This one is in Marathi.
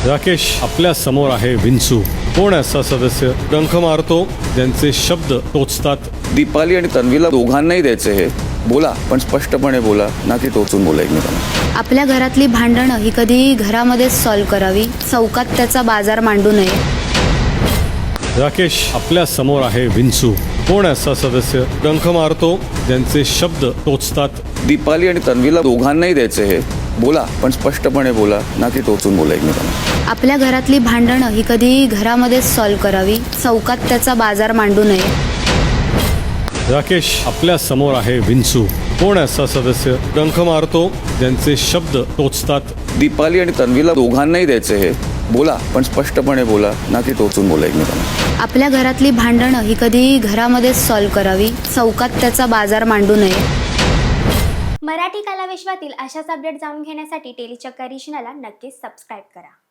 राकेश आपल्या समोर आहे विंचू. कोण असा सदस्य डंख मारतो ज्यांचे शब्द टोचतात? दीपाली आणि तन्वीला दोघांनाही द्यायचे हे. बोला, पण स्पष्टपणे बोला, ना की टोचून बोला एकमेकांना. आपल्या घरातली भांडणं ही कधी घरामध्येच सॉल्व्ह करावी, चौकात त्याचा बाजार मांडू नये. राकेश आपल्या समोर आहे विंचू. कोण असा सदस्य डंख मारतो ज्यांचे शब्द टोचतात? दीपाली आणि तन्वीला दोघांनाही द्यायचे हे. बोला, पण स्पष्टपणे बोला, ना की टोचून बोला एकमेकांना. आपल्या घरातली भांडणं ही कधी घरामध्येच सॉल्व्ह करावी, चौकात त्याचा बाजार मांडू नये. राकेश आपल्या समोर आहे विंचू. कोण असा सदस्य डंख मारतो ज्यांचे शब्द टोचतात? दीपाली आणि तन्वीला दोघांनाही द्यायचे हे. बोला, पण स्पष्टपणे बोला, ना की टोचून बोला एकमेकांना. आपल्या घरातली भांडणं ही कधी घरामध्येच सॉल्व्ह करावी, चौकात त्याचा बाजार मांडू नये. मराठी कलाविश्वातील अशाच अपडेट जाणून घेण्यासाठी टेलीचक्कर रिजनला नक्कीच सबस्क्राईब करा.